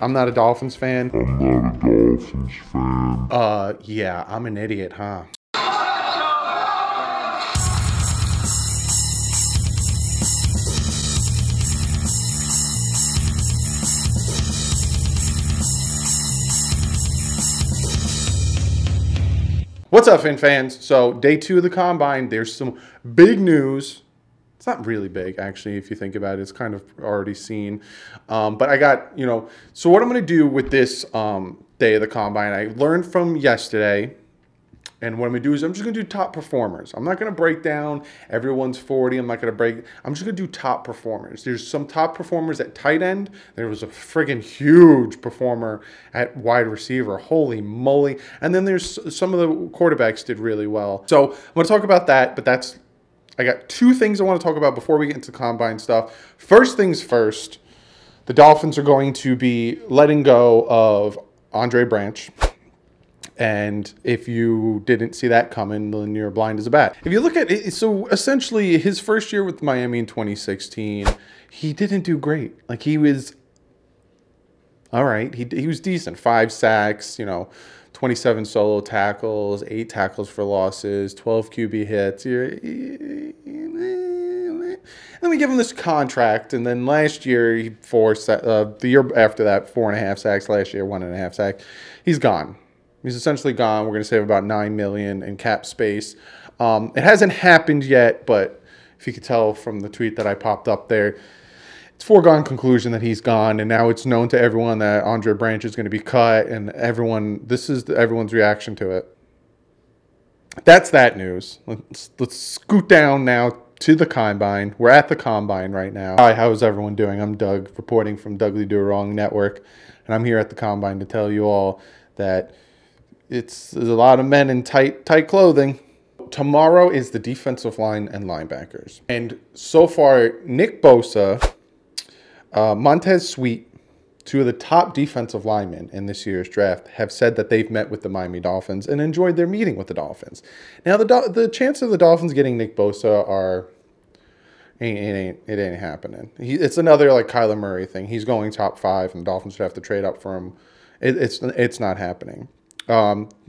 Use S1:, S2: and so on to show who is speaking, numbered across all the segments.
S1: I'm not a Dolphins fan.
S2: I'm not a Dolphins fan.
S1: Yeah, I'm an idiot, huh? What's up, fans? So, day 2 of the Combine, there's some big news. It's not really big, actually, if you think about it. It's kind of already seen. But I got, so what I'm going to do with this day of the Combine, I learned from yesterday. And what I'm going to do is I'm just going to do top performers. I'm not going to break down everyone's 40. I'm just going to do top performers. There's some top performers at tight end. There was a friggin' huge performer at wide receiver. Holy moly. And then there's some of the quarterbacks did really well. So I'm going to talk about that, but I got 2 things I want to talk about before we get into Combine stuff. First things first, the Dolphins are going to be letting go of Andre Branch. And if you didn't see that coming, then you're blind as a bat. If you look at it, so essentially his first year with Miami in 2016, he didn't do great. Like, he was all right. He was decent. 5 sacks, 27 solo tackles, 8 tackles for losses, 12 QB hits. Then we give him this contract, and then last year, the year after that, 4.5 sacks. Last year, 1.5 sacks. He's gone. He's essentially gone. We're going to save about $9 million in cap space. It hasn't happened yet, but if you could tell from the tweet that I popped up there, it's foregone conclusion that he's gone, and now it's known to everyone that Andre Branch is going to be cut, and this is everyone's reaction to it. That's that news. Let's scoot down now to the Combine. We're at the Combine right now. Hi, how's everyone doing? I'm Doug, reporting from DouglieDoWrong Network, and I'm here at the Combine to tell you all that there's a lot of men in tight clothing. Tomorrow is the defensive line and linebackers. And so far, Nick Bosa, Montez Sweat, 2 of the top defensive linemen in this year's draft, have said that they've met with the Miami Dolphins and enjoyed their meeting with the Dolphins. Now, the chance of the Dolphins getting Nick Bosa it ain't happening. It's another like Kyler Murray thing. He's going top 5, and the Dolphins would have to trade up for him. It's not happening.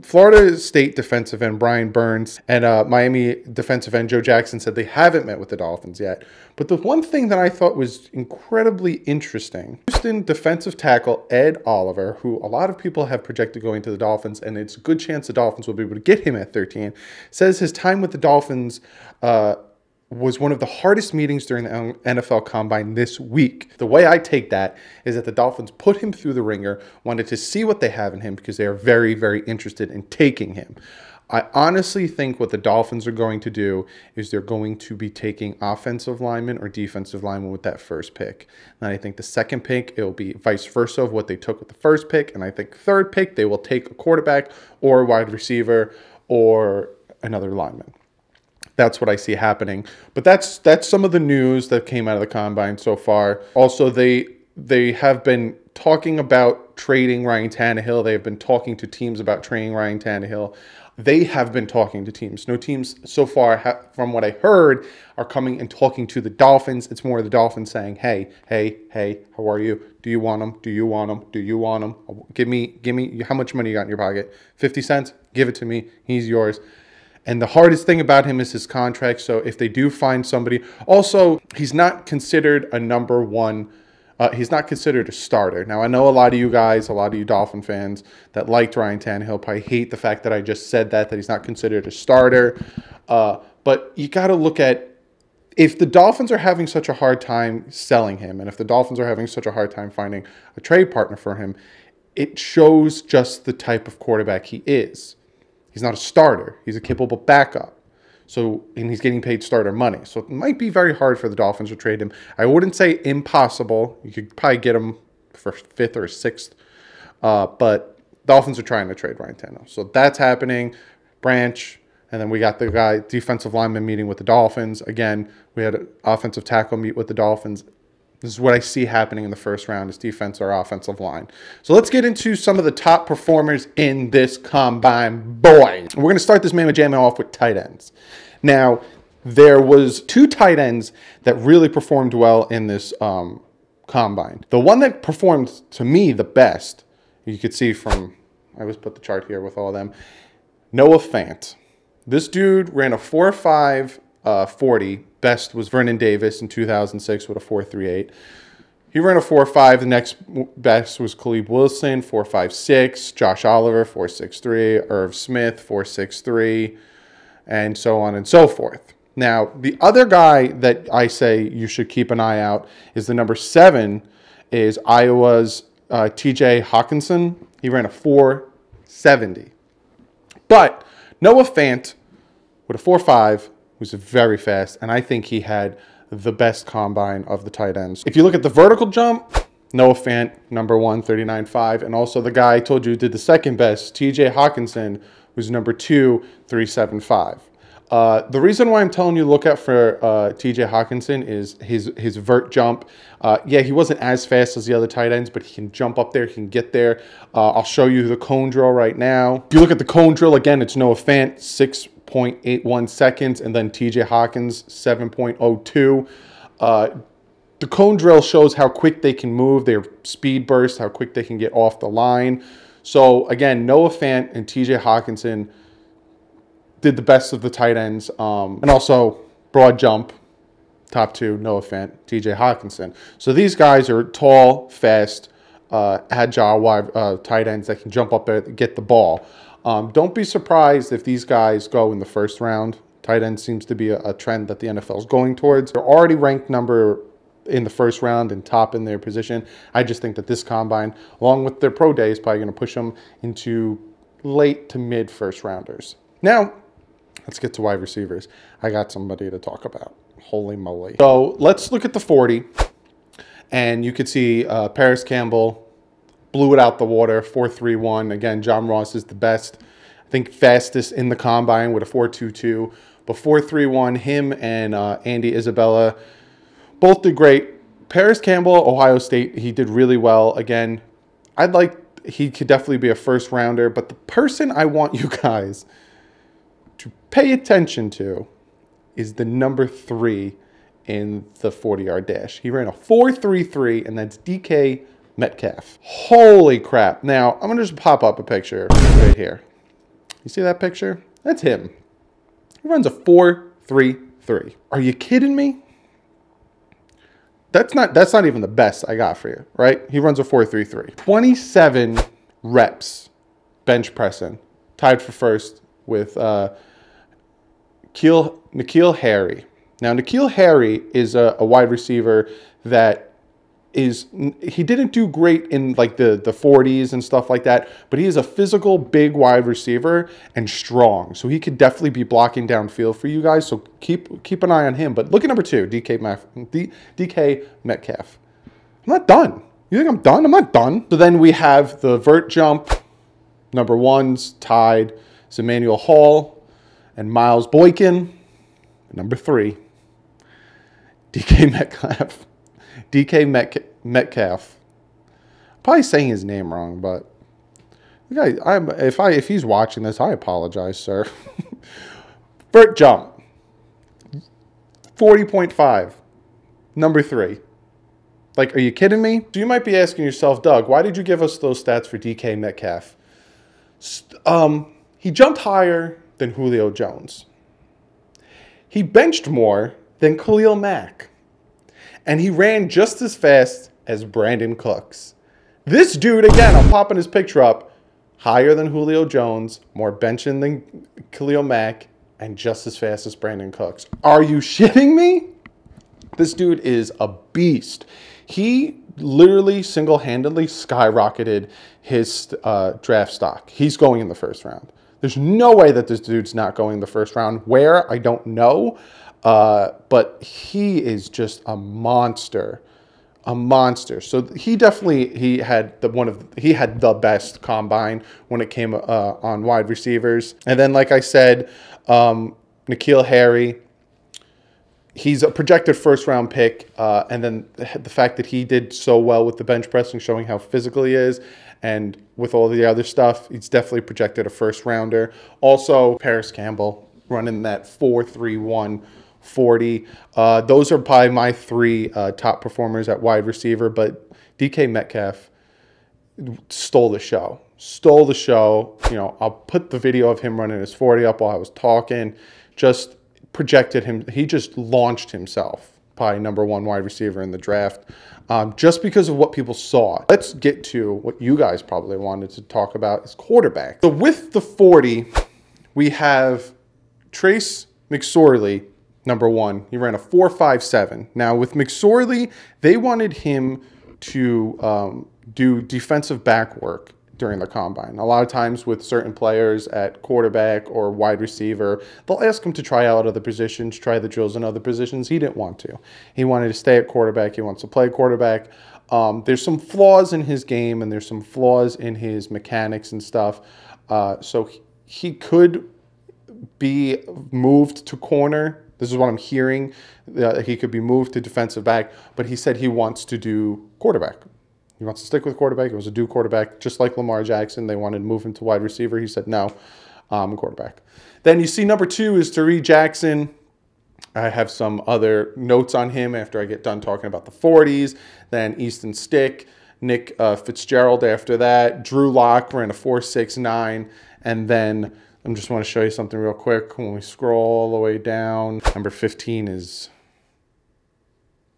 S1: Florida State defensive end Brian Burns and Miami defensive end Joe Jackson said they haven't met with the Dolphins yet. But the one thing that I thought was incredibly interesting, Houston defensive tackle Ed Oliver, who a lot of people have projected going to the Dolphins, and it's a good chance the Dolphins will be able to get him at 13, says his time with the Dolphins was one of the hardest meetings during the NFL Combine this week. The way I take that is that the Dolphins put him through the ringer, wanted to see what they have in him because they are very, very interested in taking him. I honestly think what the Dolphins are going to do is they're going to be taking offensive linemen or defensive linemen with that first pick. And I think the second pick, it will be vice versa of what they took with the first pick. And I think third pick, they will take a quarterback or a wide receiver or another lineman. That's what I see happening. But that's some of the news that came out of the Combine so far. Also, they have been talking about trading Ryan Tannehill. They have been talking to teams about trading Ryan Tannehill. They have been talking to teams. No teams so far, from what I heard, are coming and talking to the Dolphins. It's more the Dolphins saying, hey, how are you? Do you want him? Do you want him? Do you want him? Give me, how much money you got in your pocket? 50 cents? Give it to me. He's yours. And the hardest thing about him is his contract. So if they do find somebody, also, he's not considered a number 1. He's not considered a starter. Now, I know a lot of you guys, a lot of you Dolphin fans that liked Ryan Tannehill probably hate the fact that I just said that he's not considered a starter. But you got to look at, if the Dolphins are having such a hard time selling him, and if the Dolphins are having such a hard time finding a trade partner for him, it shows just the type of quarterback he is. He's not a starter. He's a capable backup. And he's getting paid starter money. So it might be very hard for the Dolphins to trade him. I wouldn't say impossible. You could probably get him for 5th or 6th. But Dolphins are trying to trade Ryan Tannehill. So that's happening. Branch. And then we got the guy, defensive lineman, meeting with the Dolphins. Again, we had an offensive tackle meet with the Dolphins. This is what I see happening in the first round, is defense or offensive line. So let's get into some of the top performers in this Combine, boy. We're going to start this mamma jamma off with tight ends. Now, there was 2 tight ends that really performed well in this combine. The one that performed to me the best, you could see from, I always put the chart here with all of them, Noah Fant. This dude ran a 4.5 40. Best was Vernon Davis in 2006 with a 4.38. He ran a 4.5. The next best was Caleb Wilson, 4.56. Josh Oliver, 4.63. Irv Smith, 4.63. And so on and so forth. Now, the other guy that I say you should keep an eye out is the number 7 is Iowa's TJ Hawkinson. He ran a 4.70. But Noah Fant with a 4.5 was very fast, and I think he had the best combine of the tight ends. If you look at the vertical jump, Noah Fant, number 1, 39.5. And also the guy I told you did the second best, TJ Hawkinson, was number 2, 3.75. The reason why I'm telling you to look out for TJ Hawkinson is his vert jump. Yeah, he wasn't as fast as the other tight ends, but he can jump up there, he can get there. I'll show you the cone drill right now. If you look at the cone drill, again, it's Noah Fant, 6.81 seconds, and then TJ Hawkins, 7.02. The cone drill shows how quick they can move, their speed burst, how quick they can get off the line. So, again, Noah Fant and TJ Hawkinson did the best of the tight ends. And also, broad jump, top 2, Noah Fant, TJ Hawkinson. So these guys are tall, fast, agile wide tight ends that can jump up there, get the ball. Don't be surprised if these guys go in the first round. Tight end seems to be a trend that the NFL is going towards. They're already ranked number in the first round and top in their position. I just think that this combine, along with their pro day, is probably going to push them into late to mid first rounders. Now, let's get to wide receivers. I got somebody to talk about. Holy moly. So let's look at the 40. And you could see Paris Campbell blew it out the water, 4.31. Again, John Ross is the best, I think fastest in the combine with a 4.22. But 4.31, him and Andy Isabella both did great. Paris Campbell, Ohio State, he did really well. Again, he could definitely be a first rounder. But the person I want you guys to pay attention to is the number 3 in the 40-yard dash. He ran a 4.33, and that's D.K Metcalf. Holy crap. Now, I'm going to just pop up a picture right here. You see that picture? That's him. He runs a 4.33. Are you kidding me? That's not even the best I got for you, right? He runs a 4.33. 27 reps bench pressing. Tied for first with N'Keal Harry. Now, N'Keal Harry is a wide receiver that he didn't do great in like the 40s and stuff like that, but he is a physical, big wide receiver and strong. So he could definitely be blocking downfield for you guys. So keep an eye on him. But look at number 2, DK Metcalf. I'm not done. You think I'm done? I'm not done. So then we have the vert jump. Number 1's tied is Emmanuel Hall and Miles Boykin. Number 3, DK Metcalf. DK Metcalf. I'm probably saying his name wrong, but if he's watching this, I apologize, sir. Vert jump. 40.5. Number 3. Like, are you kidding me? So you might be asking yourself, Doug, why did you give us those stats for DK Metcalf? He jumped higher than Julio Jones. He benched more than Khalil Mack. And he ran just as fast as Brandon Cooks. This dude, again, I'm popping his picture up, higher than Julio Jones, more benching than Khalil Mack, and just as fast as Brandon Cooks. Are you shitting me? This dude is a beast. He literally single-handedly skyrocketed his draft stock. He's going in the first round. There's no way that this dude's not going in the first round. Where? I don't know. But he is just a monster. A monster. So he had the best combine when it came on wide receivers. And then, like I said, N'Keal Harry, he's a projected first-round pick. And then the fact that he did so well with the bench pressing, showing how physical he is, and with all the other stuff, he's definitely projected a first-rounder. Also, Paris Campbell running that 4.31 40. Those are probably my three top performers at wide receiver, but D.K Metcalf stole the show. Stole the show. You know, I'll put the video of him running his 40 up while I was talking. Just projected him. He just launched himself. Probably #1 wide receiver in the draft. Just because of what people saw. Let's get to what you guys probably wanted to talk about is quarterback. So with the 40, we have Trace McSorley, #1. He ran a 4.57. Now with McSorley, they wanted him to do defensive back work during the combine. A lot of times with certain players at quarterback or wide receiver, they'll ask him to try out other positions, try the drills in other positions. He didn't want to. He wanted to stay at quarterback. He wants to play quarterback. There's some flaws in his game, and there's some flaws in his mechanics and stuff. So he could be moved to corner. This is what I'm hearing. He could be moved to defensive back, but he said he wants to do quarterback. He wants to stick with quarterback. He wants to do quarterback, just like Lamar Jackson. They wanted to move him to wide receiver. He said, no, I'm quarterback. Then you see #2 is Tyree Jackson. I have some other notes on him after I get done talking about the 40s. Then Easton Stick, Nick Fitzgerald after that. Drew Lock ran a 4.69. And then I just want to show you something real quick. When we scroll all the way down, #15 is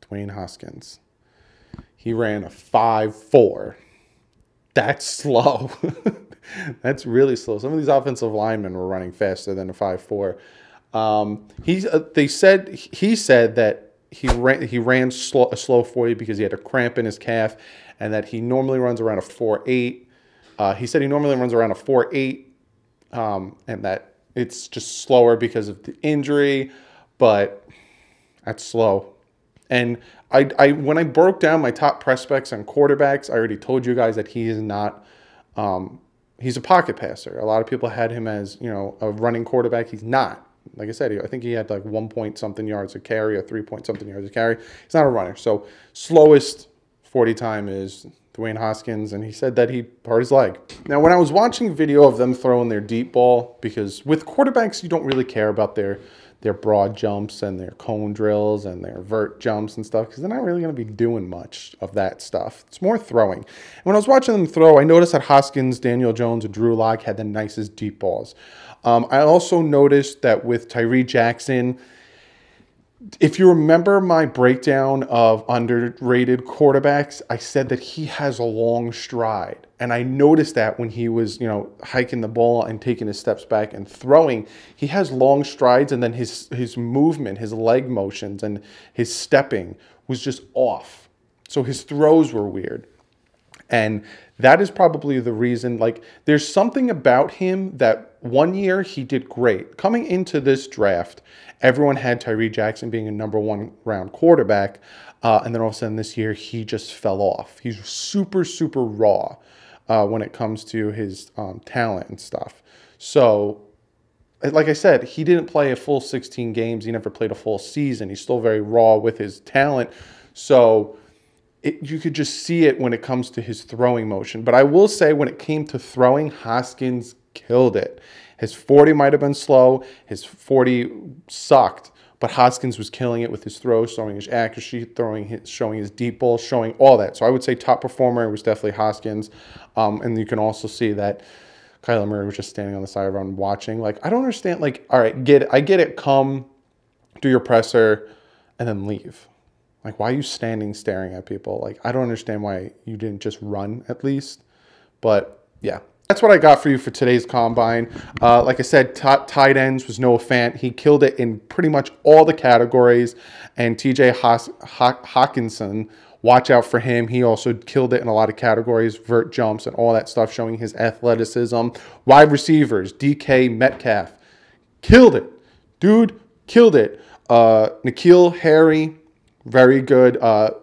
S1: Dwayne Haskins. He ran a 5.4. That's slow. That's really slow. Some of these offensive linemen were running faster than a 5.4. He said that he ran a slow 40 because he had a cramp in his calf, and that he normally runs around a 4.8. He said he normally runs around a 4.8, and that it's just slower because of the injury, but that's slow. And when I broke down my top prospects on quarterbacks, I already told you guys that he is not, he's a pocket passer. A lot of people had him as, you know, a running quarterback. He's not. Like I said, I think he had like 1-point-something yards a carry or 3-point-something yards a carry. He's not a runner. So slowest 40 time is Dwayne Haskins, and he said that he hurt his leg. Now, when I was watching video of them throwing their deep ball, because with quarterbacks, you don't really care about their broad jumps and their cone drills and their vert jumps and stuff, because they're not really going to be doing much of that stuff. It's more throwing. And when I was watching them throw, I noticed that Hoskins, Daniel Jones, and Drew Lock had the nicest deep balls. I also noticed that with Tyree Jackson, if you remember my breakdown of underrated quarterbacks, I said that he has a long stride. And I noticed that when he was, you know, hiking the ball and taking his steps back and throwing, he has long strides, and then his movement, his leg motions, and his stepping was just off. So his throws were weird. And that is probably the reason, like, there's something about him that one year he did great. Coming into this draft, everyone had Tyree Jackson being a #1 round quarterback. And then all of a sudden this year, he just fell off. He's super, super raw when it comes to his talent and stuff. So, like I said, he didn't play a full 16 games. He never played a full season. He's still very raw with his talent. So you could just see it when it comes to his throwing motion. But I will say, when it came to throwing, Haskins killed it. His 40 might have been slow. His 40 sucked. But Haskins was killing it with his throws, showing his accuracy, showing his deep ball, showing all that. So I would say top performer was definitely Haskins. And you can also see that Kyler Murray was just standing on the sideline watching. Like, I don't understand. Like, all right, I get it. Come, do your presser, and then leave. Like, why are you standing staring at people? Like, I don't understand why you didn't just run at least. But, yeah. That's what I got for you for today's combine. Like I said, tight ends was Noah Fant. He killed it in pretty much all the categories. And TJ Hawkinson, watch out for him. He also killed it in a lot of categories, vert jumps and all that stuff, showing his athleticism. Wide receivers, D.K Metcalf, killed it. Dude, killed it. N'Keal Harry, very good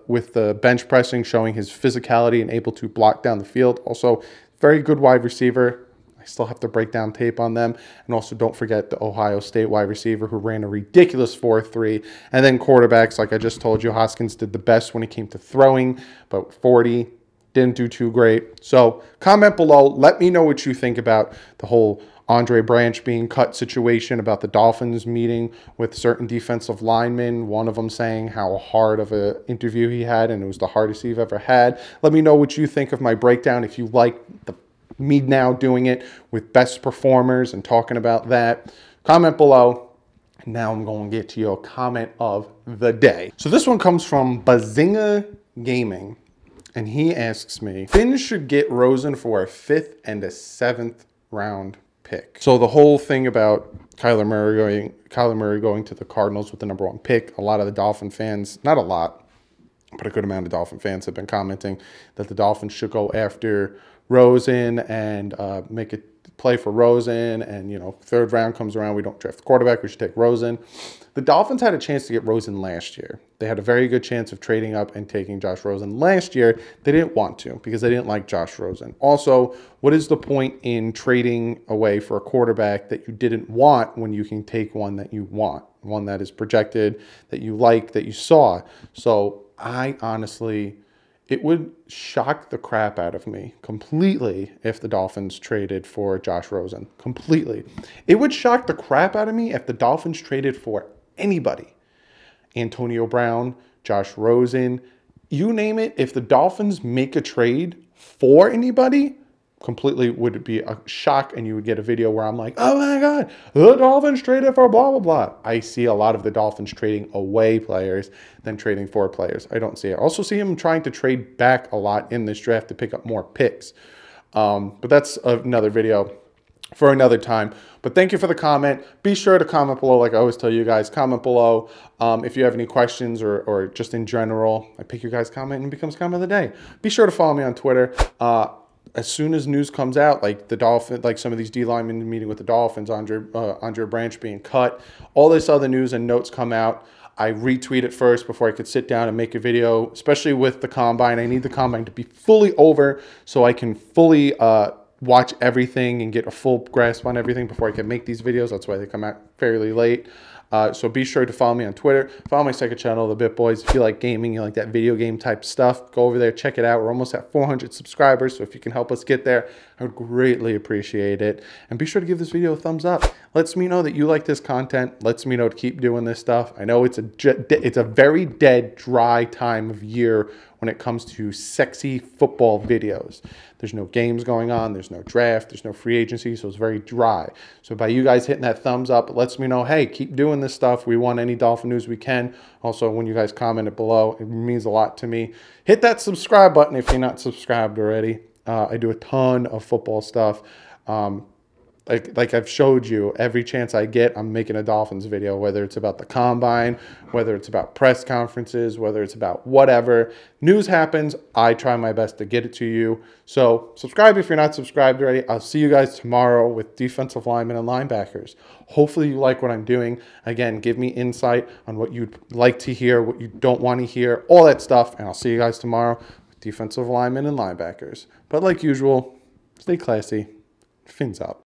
S1: with the bench pressing, showing his physicality and able to block down the field. Also, very good wide receiver. I still have to break down tape on them. And also don't forget the Ohio State wide receiver who ran a ridiculous 4.3. And then quarterbacks, like I just told you, Hoskins did the best when it came to throwing, but 40 didn't do too great. So comment below. Let me know what you think about the whole Andre Branch being cut situation about the Dolphins meeting with certain defensive linemen. One of them saying how hard of an interview he had, and it was the hardest he's ever had. Let me know what you think of my breakdown. If you like me now doing it with best performers and talking about that, comment below. Now I'm going to get to your comment of the day. So this one comes from Bazinga Gaming. And he asks me, Finn should get Rosen for a 5th and a 7th round pick. So the whole thing about Kyler Murray going to the Cardinals with the #1 pick, a lot of the Dolphin fans, not a lot, but a good amount of Dolphin fans have been commenting that the Dolphins should go after Rosen and make a play for Rosen. And, you know, 3rd round comes around, we don't draft the quarterback, we should take Rosen. The Dolphins had a chance to get Rosen last year. They had a very good chance of trading up and taking Josh Rosen last year. They didn't want to because they didn't like Josh Rosen. Also, what is the point in trading away for a quarterback that you didn't want when you can take one that you want, one that is projected, that you like, that you saw? So I honestly, it would shock the crap out of me completely if the Dolphins traded for Josh Rosen. Completely. It would shock the crap out of me if the Dolphins traded for anybody. Antonio Brown, Josh Rosen, you name it. If the Dolphins make a trade for anybody, completely would be a shock, and you would get a video where I'm like, oh my God, the Dolphins traded for blah, blah, blah. I see a lot of the Dolphins trading away players than trading for players. I don't see it. I also see him trying to trade back a lot in this draft to pick up more picks. But that's another video for another time. But thank you for the comment. Be sure to comment below. Like I always tell you guys, comment below if you have any questions or just in general. I pick your guys' comment and it becomes comment of the day. Be sure to follow me on Twitter. As soon as news comes out, like the Dolphins, like some of these D-Linemen meeting with the Dolphins, Andre Branch being cut, all this other news and notes come out, I retweet it first before I could sit down and make a video, especially with the Combine. I need the Combine to be fully over so I can fully watch everything and get a full grasp on everything before I can make these videos. That's why they come out fairly late. So be sure to follow me on Twitter. Follow my second channel, The Bit Boys. If you like gaming, you like that video game type stuff, go over there, check it out. We're almost at 400 subscribers, so if you can help us get there, I would greatly appreciate it. And be sure to give this video a thumbs up. Lets me know that you like this content. Lets me know to keep doing this stuff. I know it's a very dead, dry time of year when it comes to sexy football videos. There's no games going on. There's no draft. There's no free agency, so it's very dry. So by you guys hitting that thumbs up, it lets me know, hey, keep doing this stuff. We want any Dolphin news we can. Also, when you guys comment it below, it means a lot to me. Hit that subscribe button if you're not subscribed already. I do a ton of football stuff. Like I've showed you, every chance I get, I'm making a Dolphins video, whether it's about the Combine, whether it's about press conferences, whether it's about whatever. News happens, I try my best to get it to you. So subscribe if you're not subscribed already. I'll see you guys tomorrow with defensive linemen and linebackers. Hopefully you like what I'm doing. Again, give me insight on what you'd like to hear, what you don't want to hear, all that stuff. And I'll see you guys tomorrow with defensive linemen and linebackers. But like usual, stay classy. Fins up.